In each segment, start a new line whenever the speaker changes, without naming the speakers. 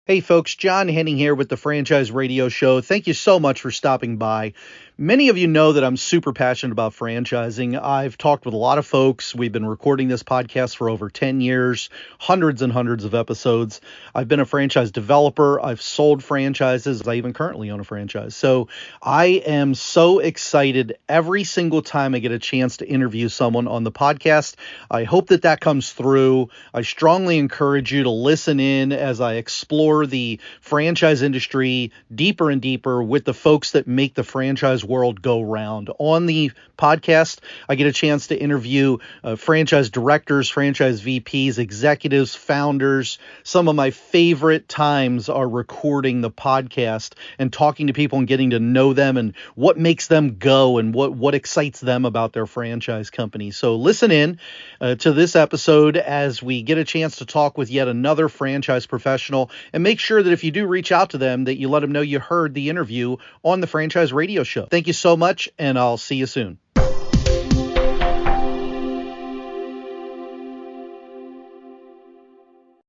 Hey folks, John Henning here with the Franchise Radio Show. Thank you so much for stopping by. Many of you know that I'm super passionate about franchising. I've talked with a lot of folks. We've been recording this podcast for over 10 years, hundreds and hundreds of episodes. I've been a franchise developer. I've sold franchises. I even currently own a franchise. So I am so excited every single time I get a chance to interview someone on the podcast. I hope that that comes through. I strongly encourage you to listen in as I explore the franchise industry deeper and deeper with the folks that make the franchise world go round. On the podcast, I get a chance to interview franchise directors, franchise VPs, executives, founders. Some of my favorite times are recording the podcast and talking to people and getting to know them and what makes them go and what excites them about their franchise company. So listen in to this episode as we get a chance to talk with yet another franchise professional, and make sure that if you do reach out to them, that you let them know you heard the interview on the Franchise Radio Show. Thank you so much, and I'll see you soon.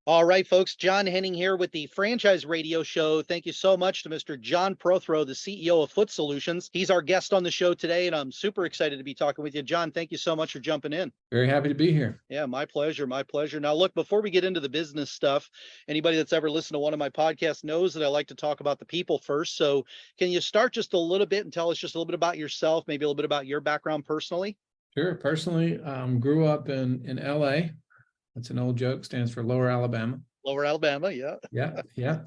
All right, folks, John Henning here with the Franchise Radio Show. Thank you so much to Mr. John Prothro, the CEO of Foot Solutions. He's our guest on the show today, and I'm super excited to be talking with you. John, thank you so much for jumping in.
Very happy to be here.
Yeah, my pleasure. My pleasure. Now, look, before we get into the business stuff, anybody that's ever listened to one of my podcasts knows that I like to talk about the people first. So can you start just a little bit and tell us just a little bit about yourself, maybe a little bit about your background personally?
Sure. Personally, grew up in LA. That's an old joke, stands for Lower Alabama.
Lower Alabama, yeah.
Yeah.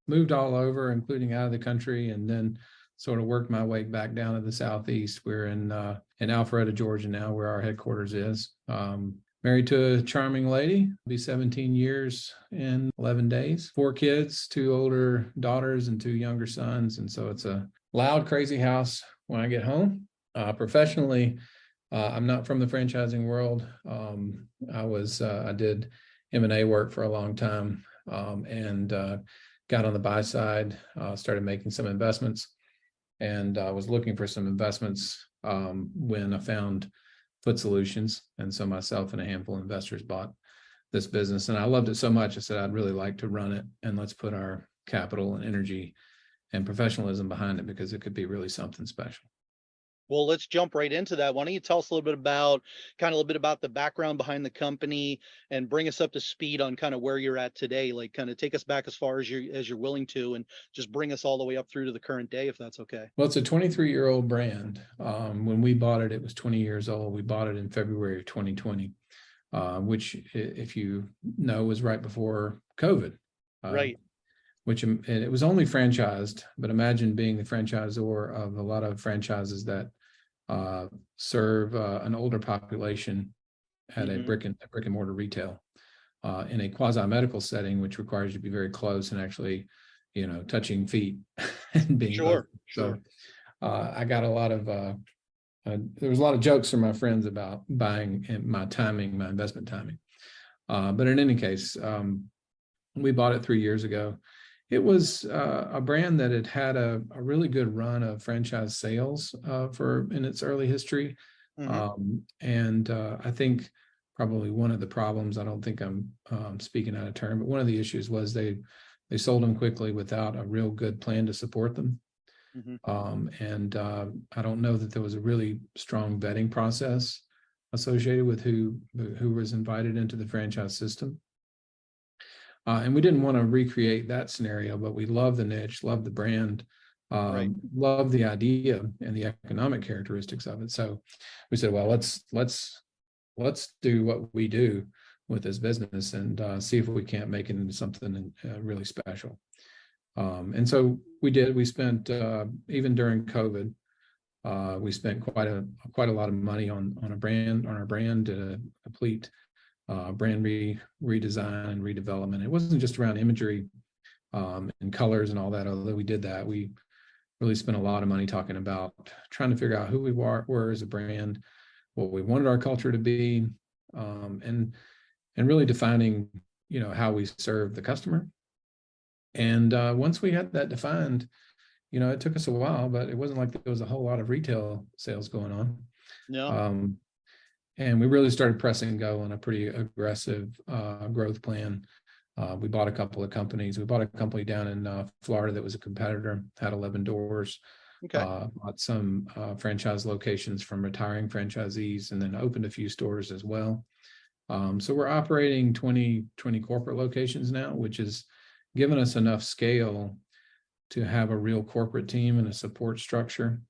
Moved all over, including out of the country, and then sort of worked my way back down to the Southeast. We're in Alpharetta, Georgia now, where our headquarters is. Married to a charming lady, be 17 years in 11 days. 4 kids, 2 older daughters and 2 younger sons. And so it's a loud, crazy house when I get home. Professionally, I'm not from the franchising world. I did M&A work for a long time, and got on the buy side, started making some investments, and was looking for some investments when I found Foot Solutions. And so myself and a handful of investors bought this business, and I loved it so much, I said, I'd really like to run it, and let's put our capital and energy and professionalism behind it, because it could be really something special.
Well, let's jump right into that. Why don't you tell us a little bit about the background behind the company and bring us up to speed on kind of where you're at today, like kind of take us back as far as you're willing to, and just bring us all the way up through to the current day, if that's okay.
Well, it's a 23-year-old brand. When we bought it, it was 20 years old. We bought it in February of 2020, which, if you know, was right before COVID.
Right.
And it was only franchised, but imagine being the franchisor of a lot of franchises that serve an older population at a brick and mortar retail in a quasi medical setting, which requires you to be very close and actually, touching feet and being
sure.
So I got a lot of there was a lot of jokes from my friends about buying and my investment timing. But in any case, we bought it 3 years ago. It was a brand that had a really good run of franchise sales in its early history. And I think probably one of the problems, I don't think I'm speaking out of turn, but one of the issues was they sold them quickly without a real good plan to support them. And I don't know that there was a really strong vetting process associated with who was invited into the franchise system. And we didn't want to recreate that scenario, but we love the niche, love the brand, love the idea and the economic characteristics of it. So we said, well, let's do what we do with this business and see if we can't make it into something really special. And so we did. We spent even during COVID, we spent quite a lot of money on our brand, did a complete brand redesign and redevelopment. It wasn't just around imagery and colors and all that, although we did that. We really spent a lot of money talking about trying to figure out who we were as a brand, what we wanted our culture to be, and really defining, how we serve the customer. And once we had that defined, it took us a while, but it wasn't like there was a whole lot of retail sales going on.
No.
And we really started pressing go on a pretty aggressive growth plan We bought a couple of companies. We bought a company down in Florida that was a competitor, had 11 doors.
Okay.
Bought some franchise locations from retiring franchisees, and then opened a few stores as well. So we're operating 20 corporate locations now, which has given us enough scale to have a real corporate team and a support structure.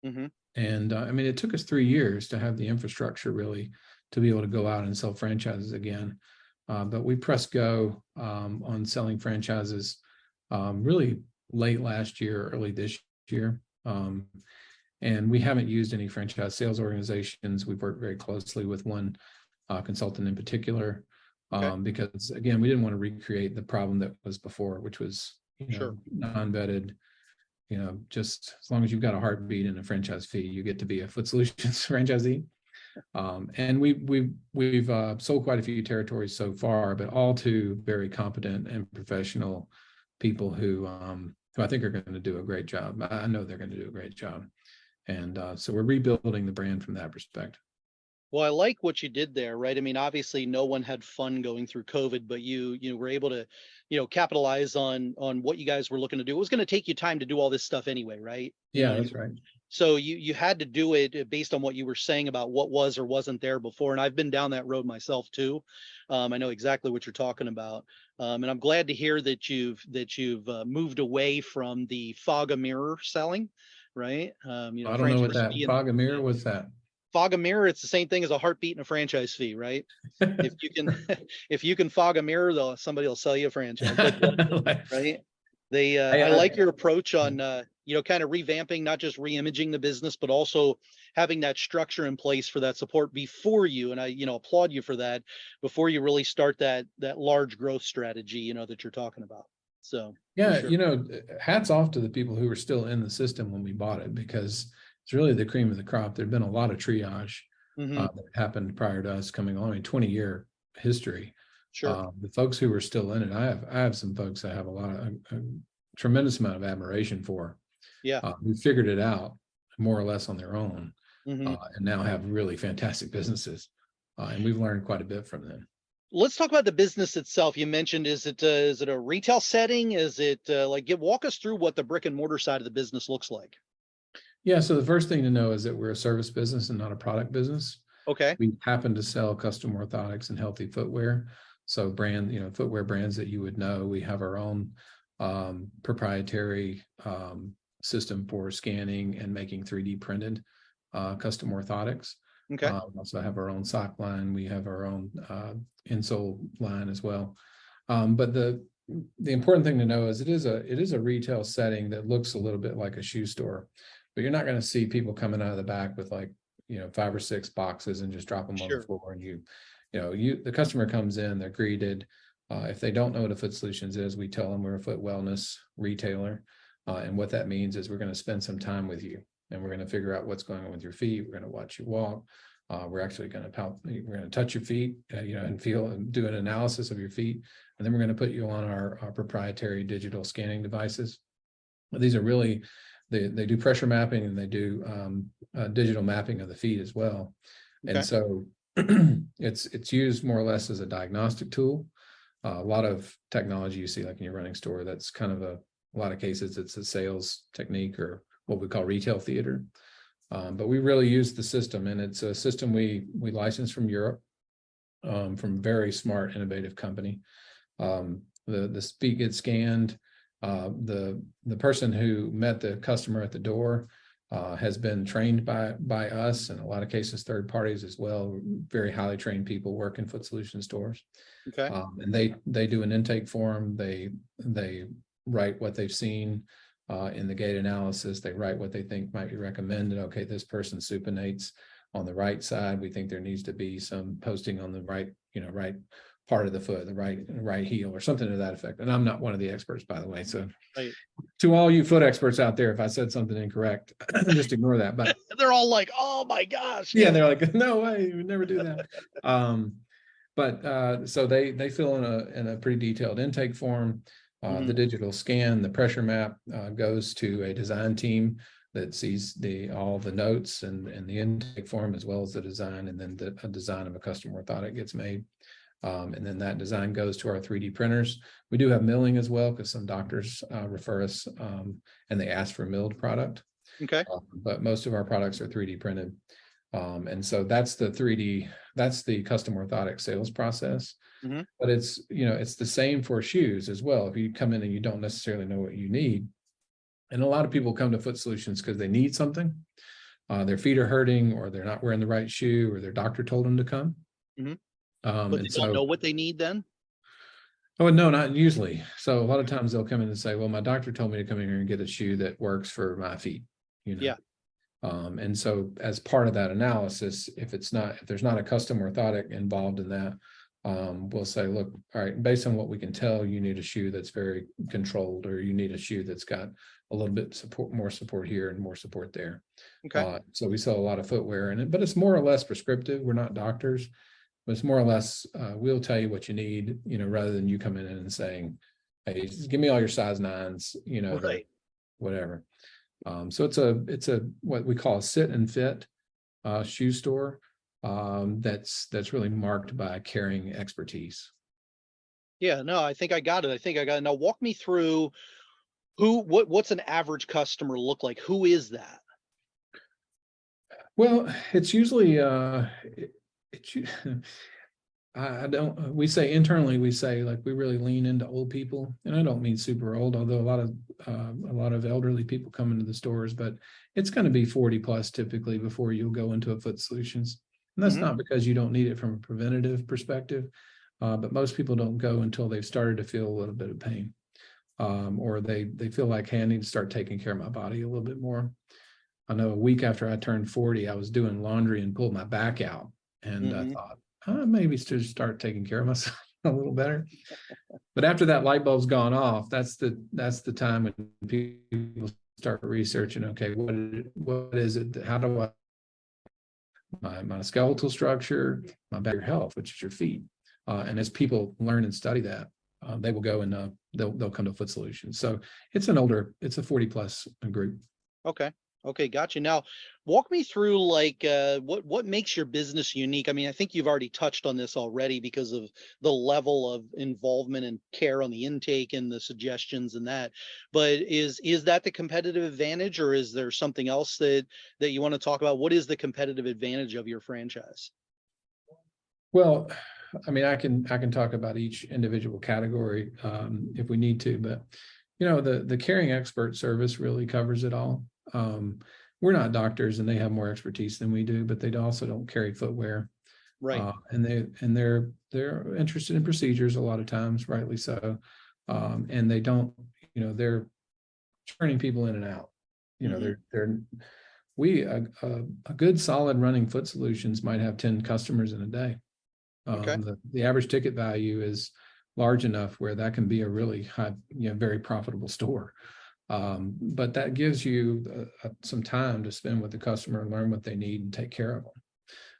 Mm-hmm.
And I mean, it took us 3 years to have the infrastructure really to be able to go out and sell franchises again. But we pressed go on selling franchises really late last year, early this year. And we haven't used any franchise sales organizations. We've worked very closely with one consultant in particular, because again, we didn't want to recreate the problem that was before, which was non-vetted. Just as long as you've got a heartbeat and a franchise fee, you get to be a Foot Solutions franchisee. And we've sold quite a few territories so far, but all to very competent and professional people who I think are going to do a great job. I know they're going to do a great job. And so we're rebuilding the brand from that perspective.
Well, I like what you did there, right? I mean, obviously no one had fun going through COVID, but you were able to, capitalize on what you guys were looking to do. It was going to take you time to do all this stuff anyway, right?
Yeah, that's right.
So you had to do it based on what you were saying about what was or wasn't there before. And I've been down that road myself too. I know exactly what you're talking about. And I'm glad to hear that you've moved away from the fog of mirror selling, right?
I don't know what that fog of mirror was. That
fog a mirror, it's the same thing as a heartbeat and a franchise fee, right? If you can fog a mirror, somebody will sell you a franchise, right? I like your approach on kind of revamping, not just re-imaging the business, but also having that structure in place for that support before you, and I applaud you for that, before you really start that large growth strategy that you're talking about. So
yeah, sure. Hats off to the people who were still in the system when we bought it, because it's really the cream of the crop. There'd been a lot of triage that happened prior to us coming on. 20-year history.
Sure.
The folks who were still in it, I have some folks I have a tremendous amount of admiration for.
Yeah.
Who figured it out more or less on their own, and now have really fantastic businesses. And we've learned quite a bit from them.
Let's talk about the business itself. You mentioned, is it a retail setting? Is it walk us through what the brick and mortar side of the business looks like?
Yeah. So the first thing to know is that we're a service business and not a product business.
Okay.
We happen to sell custom orthotics and healthy footwear. So footwear brands that you would know. We have our own proprietary system for scanning and making 3D printed custom orthotics.
Okay.
We also have our own sock line. We have our own insole line as well. But the important thing to know is it is a retail setting that looks a little bit like a shoe store, but you're not going to see people coming out of the back with 5 or 6 boxes and just drop them on the floor. And the customer comes in, they're greeted. If they don't know what a Foot Solutions is, we tell them we're a foot wellness retailer. And what that means is we're going to spend some time with you, and we're going to figure out what's going on with your feet. We're going to watch you walk. We're actually going to touch your feet, and feel and do an analysis of your feet. And then we're going to put you on our proprietary digital scanning devices. These are really, they do pressure mapping, and they do digital mapping of the feet as well. Okay. And so it's used more or less as a diagnostic tool. A lot of technology you see like in your running store, that's kind of a lot of cases it's a sales technique, or what we call retail theater. But we really use the system, and it's a system we license from Europe, from a very smart, innovative company. The feet get scanned. The person who met the customer at the door has been trained by us, in a lot of cases third parties as well. Very highly trained people work in Foot Solution stores.
Okay.
And they do an intake form. They write what they've seen in the gait analysis. They write what they think might be recommended. Okay, this person supinates on the right side. We think there needs to be some posting on the right part of the foot, the right heel, or something to that effect. And I'm not one of the experts, by the way. So to all you foot experts out there, if I said something incorrect, just ignore that. But
they're all like, oh my gosh.
Yeah, they're like, no way, you would never do that. So they fill in a pretty detailed intake form. The digital scan, the pressure map goes to a design team that sees all the notes and the intake form, as well as the design, and then a design of a custom orthotic gets made. And then that design goes to our 3D printers. We do have milling as well, because some doctors refer us and they ask for milled product.
Okay.
But most of our products are 3D printed. And so that's the custom orthotic sales process.
Mm-hmm.
But it's the same for shoes as well. If you come in and you don't necessarily know what you need, and a lot of people come to Foot Solutions because they need something. Their feet are hurting, or they're not wearing the right shoe, or their doctor told them to come.
Mm-hmm. But they don't know what they need then?
Oh, no, not usually. So a lot of times they'll come in and say, well, my doctor told me to come in here and get a shoe that works for my feet,
Yeah.
And so as part of that analysis, if there's not a custom orthotic involved in that, we'll say, look, all right, based on what we can tell, you need a shoe that's very controlled, or you need a shoe that's got a little bit more support here and more support there.
Okay.
So we sell a lot of footwear in it, but it's more or less prescriptive. We're not doctors, but it's more or less, we'll tell you what you need, rather than you coming in and saying, hey, just give me all your size 9s,
Right.
whatever. So it's a what we call a sit and fit shoe store that's really marked by carrying expertise.
Yeah, no, I think I got it. Now walk me through what's an average customer look like? Who is that?
Well, it's usually I don't, we say internally, we say like we really lean into old people, and I don't mean super old, although a lot of elderly people come into the stores, but it's going to be 40 plus typically before you'll go into a Foot Solutions. And that's not because you don't need it from a preventative perspective, but most people don't go until they've started to feel a little bit of pain, or they feel like, hey, I need to start taking care of my body a little bit more. I know a week after I turned 40, I was doing laundry and pulled my back out, and I thought, maybe to start taking care of myself a little better. But after that light bulb's gone off, that's the time when people start researching, okay, what is it? How do my skeletal structure, my back health, which is your feet. And as people learn and study that, they will go and they'll come to Foot Solutions. So it's a 40 plus group.
Okay, gotcha. Now, walk me through like what makes your business unique. I mean, I think you've already touched on this already because of the level of involvement and care on the intake and the suggestions and that. But is that the competitive advantage, or is there something else that you want to talk about? What is the competitive advantage of your franchise?
Well, I mean, I can talk about each individual category if we need to, but the caring expert service really covers it all. We're not doctors, and they have more expertise than we do, but they also don't carry footwear.
Right.
And they're interested in procedures a lot of times, rightly so. And they don't, they're turning people in and out. A good solid running Foot Solutions might have 10 customers in a day.
Okay.
The average ticket value is large enough where that can be a really high, very profitable store. But that gives you some time to spend with the customer, learn what they need, and take care of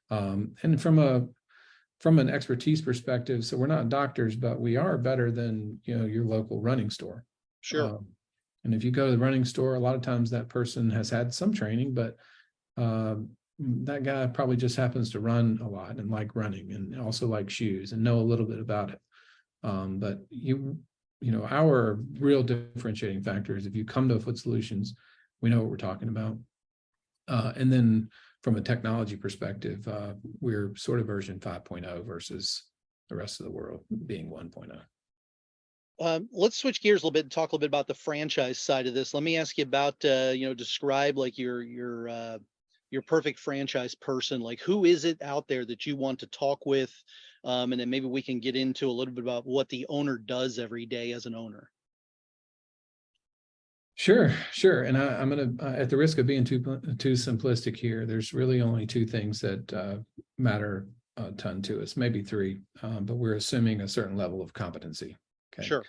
them. And from an expertise perspective, so we're not doctors, but we are better than your local running store.
Sure.
And if you go to the running store, a lot of times that person has had some training, but that guy probably just happens to run a lot and like running, and also like shoes and know a little bit about it. But our real differentiating factor is if you come to Foot Solutions, we know what we're talking about. And then from a technology perspective, we're sort of version 5.0 versus the rest of the world being 1.0.
Let's switch gears a little bit and talk a little bit about the franchise side of this. Let me ask you about, describe like your perfect franchise person. Like, who is it out there that you want to talk with? And then maybe we can get into a little bit about what the owner does every day as an owner.
Sure. And I'm going to, at the risk of being too simplistic here, there's really only two things that matter a ton to us, maybe three, but we're assuming a certain level of competency. Okay.
Sure.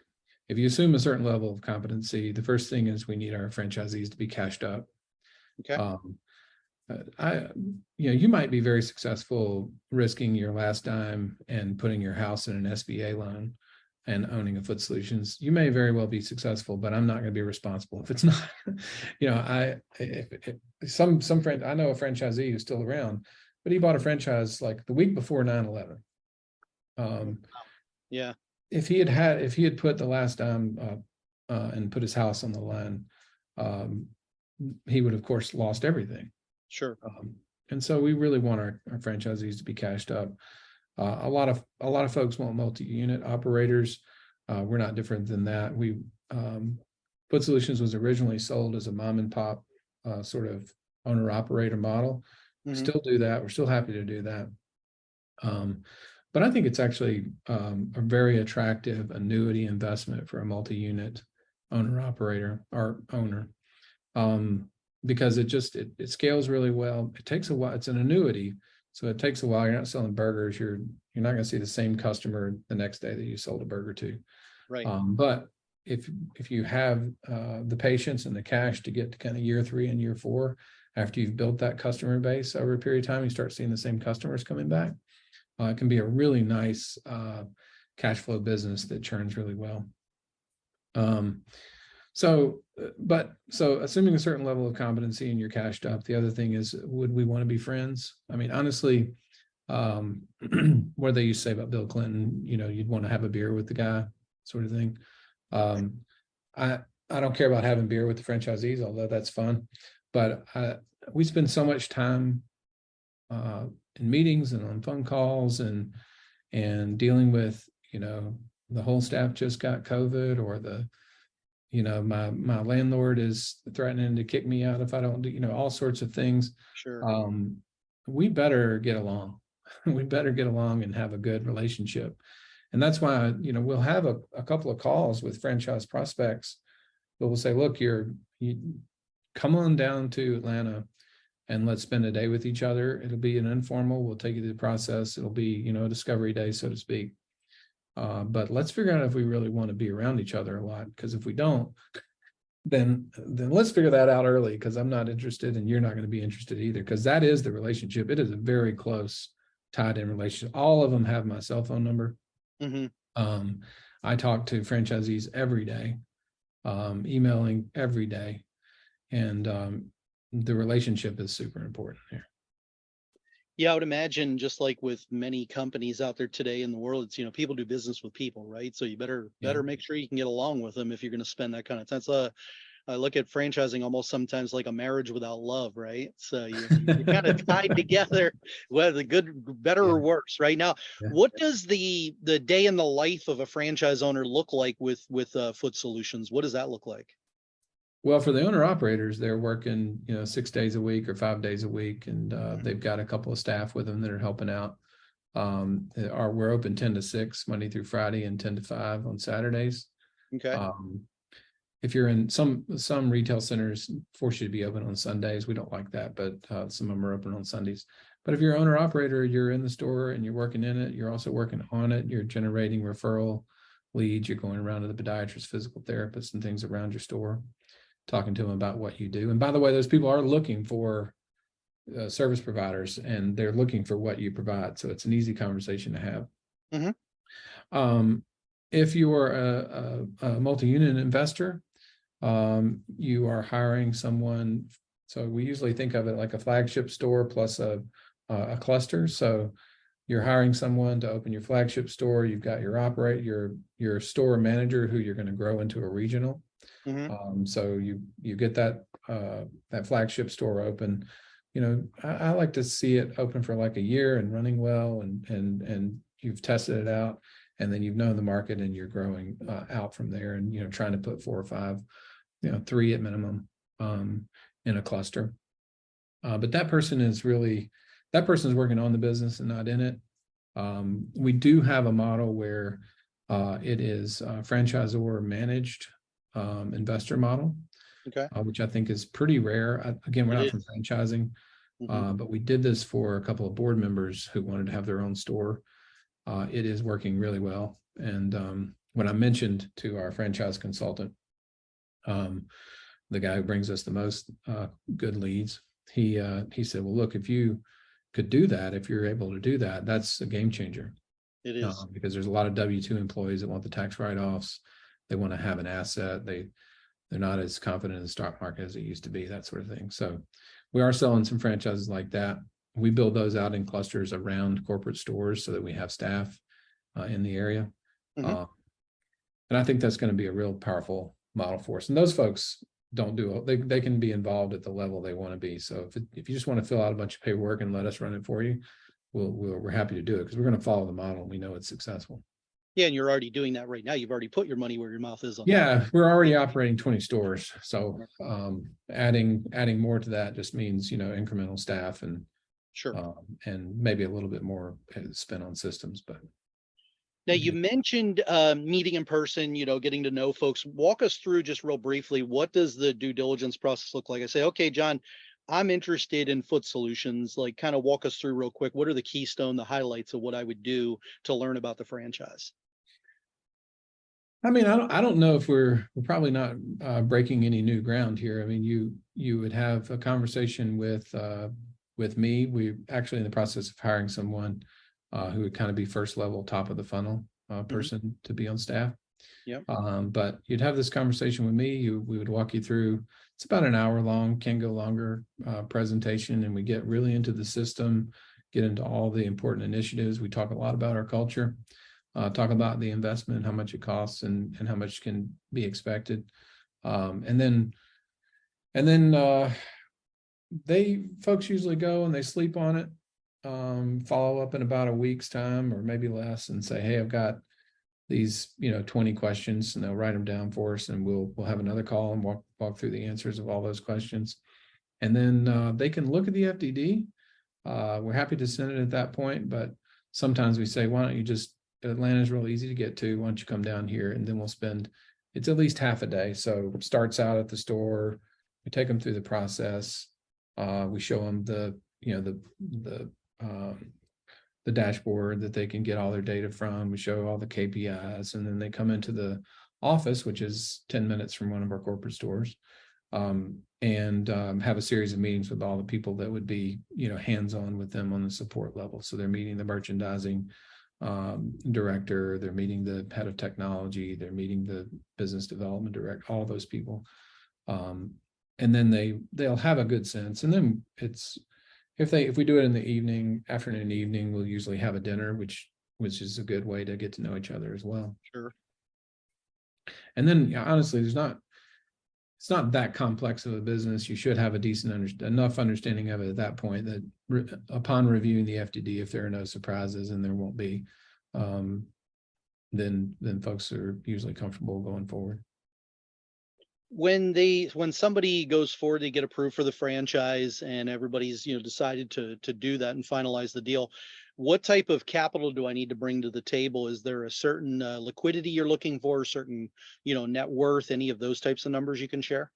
If you assume a certain level of competency, the first thing is we need our franchisees to be cashed up.
Okay.
You might be very successful risking your last dime and putting your house in an SBA loan and owning a Foot Solutions. You may very well be successful, but I'm not going to be responsible if it's not. I know a franchisee who's still around, but he bought a franchise like the week before 9/11.
Yeah.
If he had put the last dime up and put his house on the line, he would of course lost everything.
Sure.
And so we really want our franchisees to be cashed up. A lot of folks want multi-unit operators. We're not different than that. Foot Solutions was originally sold as a mom and pop sort of owner operator model. We still do that. We're still happy to do that. But I think it's actually a very attractive annuity investment for a multi-unit owner operator or owner, because it scales really well. It takes a while. It's an annuity, so it takes a while. You're not selling burgers. You're not going to see the same customer the next day that you sold a burger to.
Right.
But if you have the patience and the cash to get to kind of year 3 and year 4, after you've built that customer base over a period of time, you start seeing the same customers coming back. It can be a really nice cash flow business that churns really well. So assuming a certain level of competency and you're cashed up, the other thing is, would we want to be friends? I mean, honestly, what they used to say about Bill Clinton, you'd want to have a beer with the guy, sort of thing. I don't care about having beer with the franchisees, although that's fun. But we spend so much time in meetings and on phone calls and dealing with, the whole staff just got COVID, or my landlord is threatening to kick me out if I don't do, all sorts of things.
Sure.
We better get along. We better get along and have a good relationship. And that's why, we'll have a couple of calls with franchise prospects, but we'll say, look, you come on down to Atlanta and let's spend a day with each other. It'll be an informal. We'll take you through the process. It'll be, a discovery day, so to speak. But let's figure out if we really want to be around each other a lot. Because if we don't, then let's figure that out early, because I'm not interested and you're not going to be interested either. Because that is the relationship. It is a very close, tied in relationship. All of them have my cell phone number. I talk to franchisees every day, emailing every day. And the relationship is super important here.
Yeah, I would imagine, just like with many companies out there today in the world, it's, people do business with people, right? So you better make sure you can get along with them if you're going to spend that kind of time. So I look at franchising almost sometimes like a marriage without love, right? So you're kind of tied together, whether the good, better or worse. Right now, what does the day in the life of a franchise owner look like with Foot Solutions? What does that look like?
Well, for the owner operators, they're working, 6 days a week or 5 days a week, and they've got a couple of staff with them that are helping out. We're open 10 to 6 Monday through Friday, and 10 to 5 on Saturdays.
Okay.
If you're in some retail centers, force you to be open on Sundays. We don't like that, but some of them are open on Sundays. But if you're an owner operator, you're in the store and you're working in it. You're also working on it. You're generating referral leads. You're going around to the podiatrist, physical therapists, and things around your store, talking to them about what you do. And by the way, those people are looking for service providers, and they're looking for what you provide. So it's an easy conversation to have. If you are a multi-unit investor, you are hiring someone. So we usually think of it like a flagship store plus a cluster. So you're hiring someone to open your flagship store. You've got your store manager who you're going to grow into a regional. So you get that flagship store open. I like to see it open for like a year and running well, and you've tested it out, and then you've known the market and you're growing out from there, and trying to put 4 or 5, 3 at minimum in a cluster. But that person is working on the business and not in it. We do have a model where it is franchisor managed investor model, which I think is pretty rare. Again, we're not from franchising, but we did this for a couple of board members who wanted to have their own store. It is working really well. And when I mentioned to our franchise consultant, the guy who brings us the most good leads, he said, well, look, if you could do that, if you're able to do that, that's a game changer.
It is.
Because there's a lot of W-2 employees that want the tax write-offs. They want to have an asset. They're not as confident in the stock market as it used to be, that sort of thing. So we are selling some franchises like that. We build those out in clusters around corporate stores so that we have staff in the area.
Mhm.
And I think that's going to be a real powerful model for us. And those folks don't do it. They can be involved at the level they want to be. So if you just want to fill out a bunch of paperwork and let us run it for you, we're happy to do it because we're going to follow the model and we know it's successful.
Yeah, and you're already doing that right now. You've already put your money where your mouth is on that.
Yeah, we're already operating 20 stores. So adding more to that just means, incremental staff and
Sure.
and maybe a little bit more spent on systems, but
Now you mentioned meeting in person, getting to know folks. Walk us through just real briefly, what does the due diligence process look like? I say, okay, John, I'm interested in Foot Solutions. Like, kind of walk us through real quick. What are the keystone, the highlights of what I would do to learn about the franchise?
I mean, I don't know if we're probably not breaking any new ground here. I mean, you would have a conversation with me. We're actually in the process of hiring someone who would kind of be first level, top of the funnel person to be on staff.
Yep.
But you'd have this conversation with me. We would walk you through. It's about an hour long, can go longer presentation, and we get really into the system, get into all the important initiatives. We talk a lot about our culture. Talk about the investment, how much it costs, and how much can be expected, and then folks usually go and they sleep on it, follow up in about a week's time or maybe less, and say, "Hey, I've got these 20 questions," and they'll write them down for us, and we'll have another call and walk through the answers of all those questions, and then they can look at the FDD. We're happy to send it at that point, but sometimes we say, "Why don't you just Atlanta's real easy to get to. Why don't you come down here?" And then we'll spend, it's at least half a day. So it starts out at the store. We take them through the process. We show them the dashboard that they can get all their data from. We show all the KPIs, and then they come into the office, which is 10 minutes from one of our corporate stores, and have a series of meetings with all the people that would be, hands-on with them on the support level. So they're meeting the merchandising director, they're meeting the head of technology, they're meeting the business development director, all those people. And then they'll have a good sense. And then if we do it in the afternoon, we'll usually have a dinner, which is a good way to get to know each other as well.
Sure.
And then honestly, it's not that complex of a business. You should have a enough understanding of it at that point that upon reviewing the FDD, if there are no surprises, and there won't be, then folks are usually comfortable going forward.
When somebody goes forward, they get approved for the franchise, and everybody's decided to do that and finalize the deal. What type of capital do I need to bring to the table? Is there a certain liquidity you're looking for, certain net worth, any of those types of numbers you can share?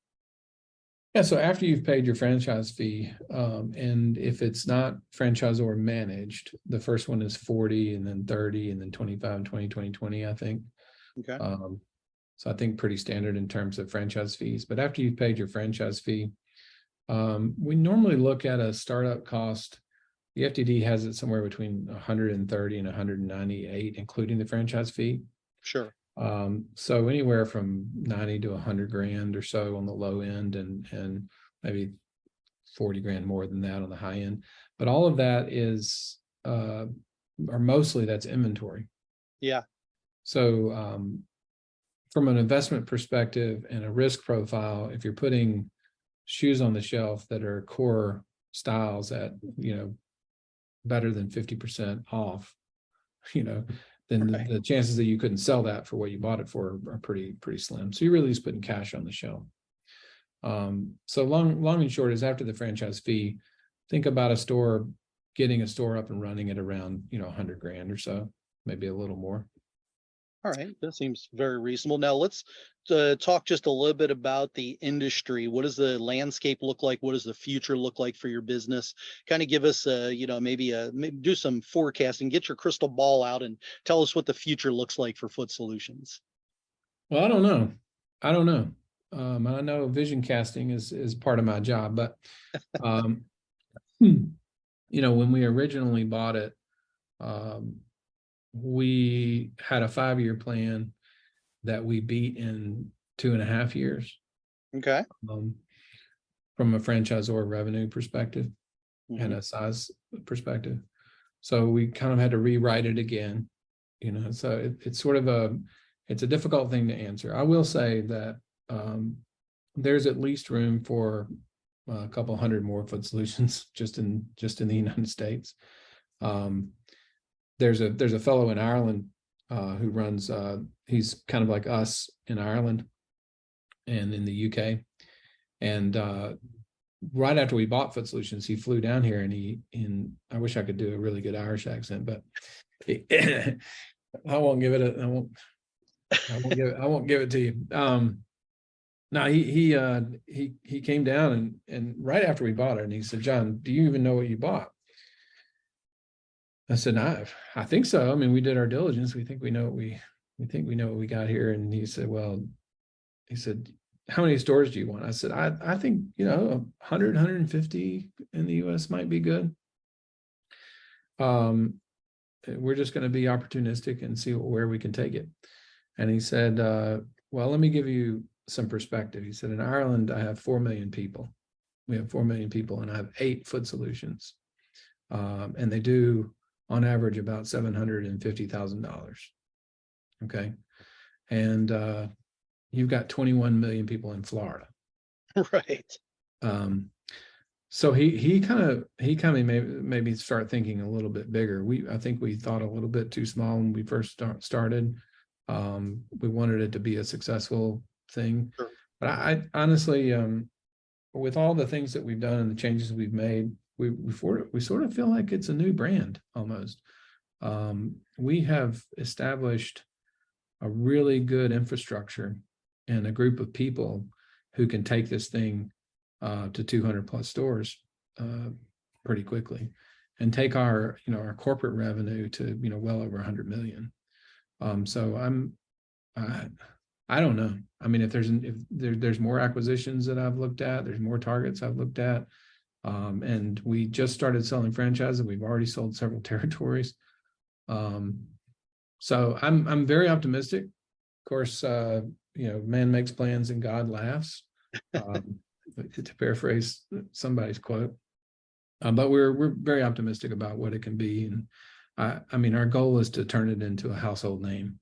Yeah, so after you've paid your franchise fee, and if it's not franchisor managed, the first one is 40, and then 30, and then 25, 20, 20, 20, I think.
Okay.
So I think pretty standard in terms of franchise fees. But after you've paid your franchise fee, we normally look at a startup cost. The FDD has it somewhere between 130 and 198, including the franchise fee.
Sure.
So anywhere from 90 to 100 grand or so on the low end, and maybe 40 grand more than that on the high end. But all of that is, or mostly that's inventory.
Yeah.
So from an investment perspective and a risk profile, if you're putting shoes on the shelf that are core styles at, better than 50% off, then
Right.
the chances that you couldn't sell that for what you bought it for are pretty slim. So you're really just putting cash on the shelf. So long and short is, after the franchise fee, think about getting a store up and running at around 100 grand or so, maybe a little more.
All right, that seems very reasonable. Now let's talk just a little bit about the industry. What does the landscape look like? What does the future look like for your business? Kind of give us, maybe do some forecasting. Get your crystal ball out and tell us what the future looks like for Foot Solutions.
Well, I don't know. I know vision casting is part of my job, but when we originally bought it, we had a 5-year plan that we beat in 2.5 years.
Okay.
From a franchisor revenue perspective and a size perspective. So we kind of had to rewrite it again. So it's sort of it's a difficult thing to answer. I will say that there's at least room for a couple hundred more Foot Solutions just in the United States. There's a fellow in Ireland who runs. He's kind of like us in Ireland and in the UK. And right after we bought Foot Solutions, he flew down here, and I wish I could do a really good Irish accent, but I won't give it. I won't give it to you. No, he came down and right after we bought it, and he said, "John, do you even know what you bought?" I said, I think so. I mean, we did our diligence. We think we know what we got here. And he said, how many stores do you want? I said, I think, 100, 150 in the US might be good. We're just going to be opportunistic and see where we can take it. And he said, well, let me give you some perspective. He said, in Ireland, I have 4 million people. We have 4 million people, and I have 8 Foot Solutions. And they do, on average, about $750,000. Okay. And you've got 21 million people in Florida.
Right.
So he kind of made me start thinking a little bit bigger. I think we thought a little bit too small when we first started. We wanted it to be a successful thing. Sure. But I honestly, with all the things that we've done and the changes we've made, we sort of feel like it's a new brand almost. We have established a really good infrastructure and a group of people who can take this thing to 200 plus stores pretty quickly, and take our corporate revenue to well over 100 million. So I don't know. I mean, if there's more acquisitions that I've looked at, there's more targets I've looked at. And we just started selling franchises. We've already sold several territories. So I'm very optimistic. Of course, man makes plans and God laughs, to paraphrase somebody's quote. But we're very optimistic about what it can be. And I mean, our goal is to turn it into a household name.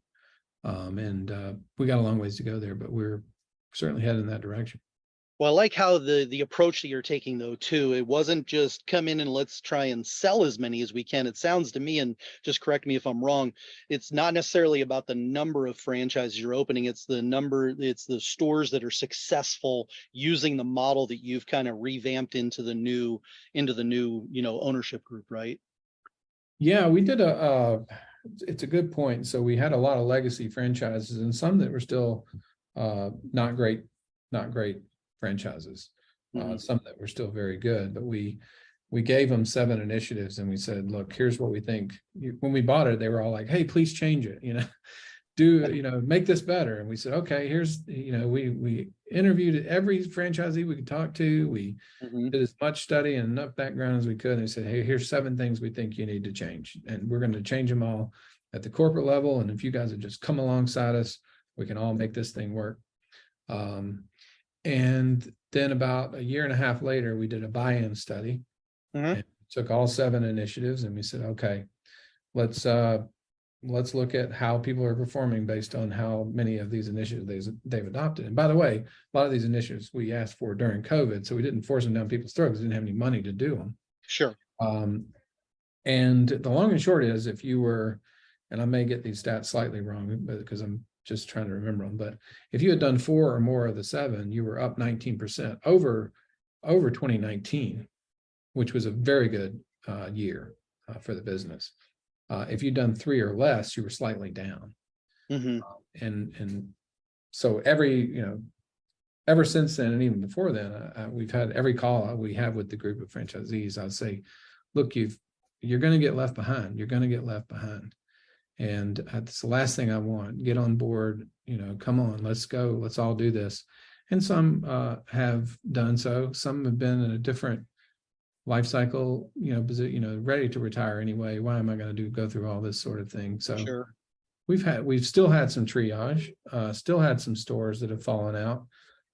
And we got a long ways to go there, but we're certainly headed in that direction.
Well, I like how the approach that you're taking, though, too. It wasn't just come in and let's try and sell as many as we can. It sounds to me, and just correct me if I'm wrong, it's not necessarily about the number of franchises you're opening. It's the stores that are successful using the model that you've kind of revamped into the new ownership group, right?
Yeah, we did it's a good point. So we had a lot of legacy franchises and some that were still not great franchises. Some that were still very good, but we gave them 7 initiatives, and we said, look, here's what we think. When we bought it, they were all like, hey, please change it, make this better. And we said, okay, here's, we interviewed every franchisee we could talk to. We did as much study and enough background as we could. And we said, hey, here's 7 things we think you need to change. And we're going to change them all at the corporate level. And if you guys would just come alongside us, we can all make this thing work. And then about a year and a half later, we did a buy-in study. And took all 7 initiatives, and we said, okay, let's look at how people are performing based on how many of these initiatives they've adopted. And by the way, a lot of these initiatives we asked for during COVID, so we didn't force them down people's throats. We didn't have any money to do them.
Sure.
And the long and short is, if you were, and I may get these stats slightly wrong, but because I'm just trying to remember them, but if you had done 4 or more of the 7, you were up 19% over 2019, which was a very good year for the business. If you'd done 3 or less, you were slightly down. And so ever since then, and even before then, we've had every call we have with the group of franchisees. I'd say, look, you're going to get left behind. You're going to get left behind. And that's the last thing I want. Get on board, come on, let's go. Let's all do this. And some have done so. Some have been in a different life cycle, ready to retire anyway. Why am I going to go through all this sort of thing? So sure. We've still had some triage, still had some stores that have fallen out.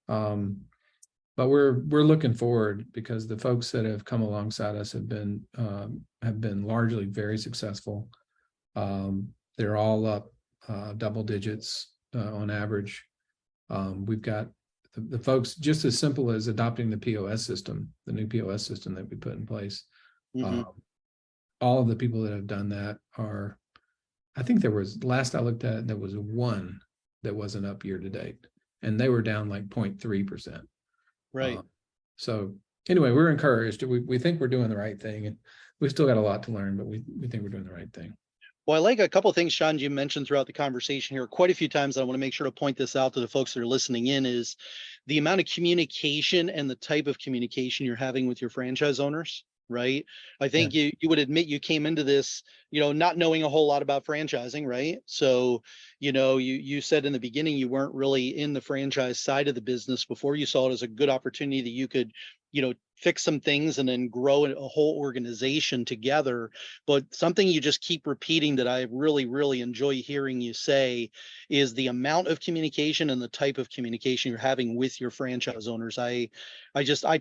But we're looking forward, because the folks that have come alongside us have been largely very successful. They're all up double digits on average. We've got the folks just as simple as adopting the POS system, the new POS system that we put in place.
Mhm.
All of the people that have done that are, I think there was, last I looked at, there was one that wasn't up year to date, and they were down like 0.3%.
Right.
So anyway, we're encouraged. We think we're doing the right thing, and we still got a lot to learn, but we think we're doing the right thing.
Well, I like a couple of things, Sean, you mentioned throughout the conversation here quite a few times. I want to make sure to point this out to the folks that are listening in is the amount of communication and the type of communication you're having with your franchise owners, right? I think you would admit you came into this, not knowing a whole lot about franchising, right? So, you said in the beginning you weren't really in the franchise side of the business before. You saw it as a good opportunity that you could, fix some things and then grow a whole organization together. But something you just keep repeating that I really, really enjoy hearing you say is the amount of communication and the type of communication you're having with your franchise owners. I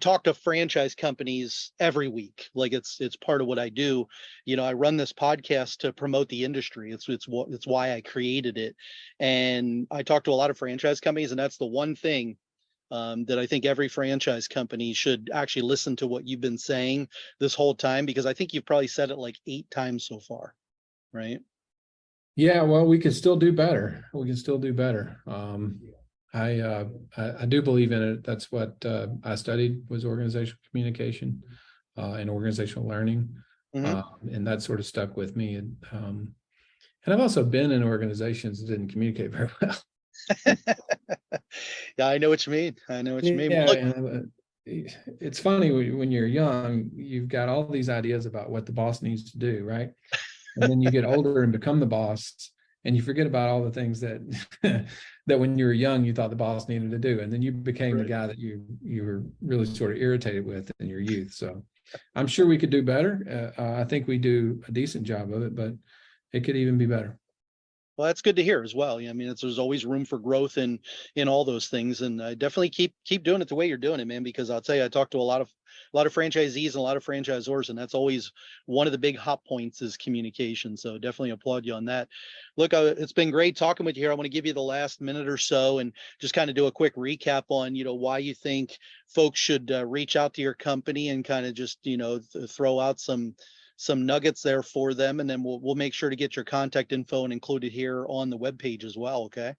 talk to franchise companies every week. Like it's part of what I do. I run this podcast to promote the industry. It's why I created it. And I talk to a lot of franchise companies, and that's the one thing that I think every franchise company should actually listen to what you've been saying this whole time, because I think you've probably said it like 8 times so far, right?
Yeah, well, we can still do better. We can still do better. I do believe in it. That's what I studied, was organizational communication and organizational learning, and that sort of stuck with me. And I've also been in organizations that didn't communicate very well.
Yeah, I know what you mean. I know what you mean.
Yeah,
Look,
it's funny when you're young, you've got all these ideas about what the boss needs to do, right? And then you get older and become the boss, and you forget about all the things that that when you were young you thought the boss needed to do, and then you became the guy that you were really sort of irritated with in your youth. So I'm sure we could do better. I think we do a decent job of it, but it could even be better.
Well, that's good to hear as well. I mean, there's always room for growth in all those things, and definitely keep doing it the way you're doing it, man. Because I'll tell you, I talk to a lot of franchisees and a lot of franchisors, and that's always one of the big hot points is communication. So definitely applaud you on that. Look, it's been great talking with you here. I want to give you the last minute or so and just kind of do a quick recap on why you think folks should reach out to your company and kind of just throw out some nuggets there for them, and then we'll make sure to get your contact info and include it here on the webpage as well. Okay.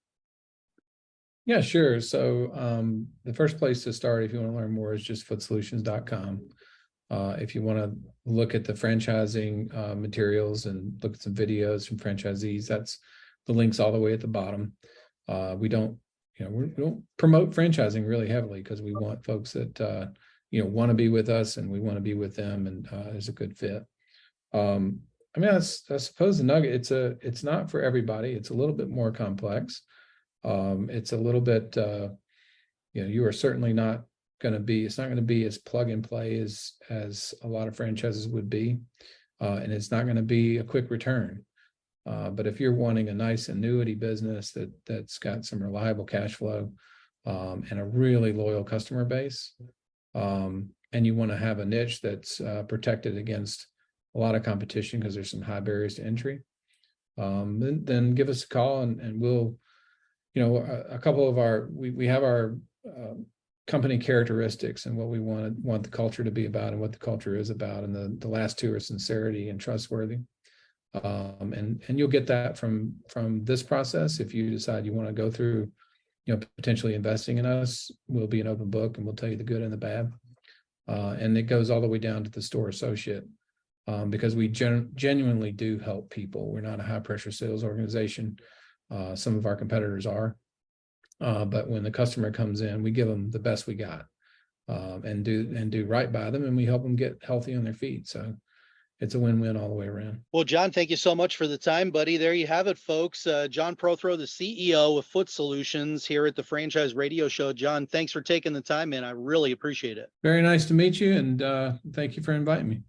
Yeah, sure. So the first place to start, if you want to learn more, is just footsolutions.com. If you want to look at the franchising materials and look at some videos from franchisees, that's the links all the way at the bottom. We don't promote franchising really heavily because we want folks that want to be with us, and we want to be with them, and there's a good fit. I mean, I suppose the nugget, it's not for everybody. It's a little bit more complex. It's a little bit, you are certainly not going to be, it's not going to be as plug and play as a lot of franchises would be. And it's not going to be a quick return. But if you're wanting a nice annuity business that's got some reliable cash flow, and a really loyal customer base, and you want to have a niche that's protected against a lot of competition because there's some high barriers to entry, then give us a call, and we'll, a couple of we have our company characteristics and what we want the culture to be about and what the culture is about. And the last two are sincerity and trustworthy. And you'll get that from this process. If you decide you want to go through, potentially investing in us, we'll be an open book and we'll tell you the good and the bad. And it goes all the way down to the store associate. Because we genuinely do help people. We're not a high pressure sales organization. Some of our competitors are, but when the customer comes in, we give them the best we got, and do right by them, and we help them get healthy on their feet. So it's a win-win all the way around.
Well, John, thank you so much for the time, buddy. There you have it, folks. John Prothro, the CEO of Foot Solutions, here at the Franchise Radio Show. John, thanks for taking the time, man. I really appreciate it.
Very nice to meet you, and thank you for inviting me.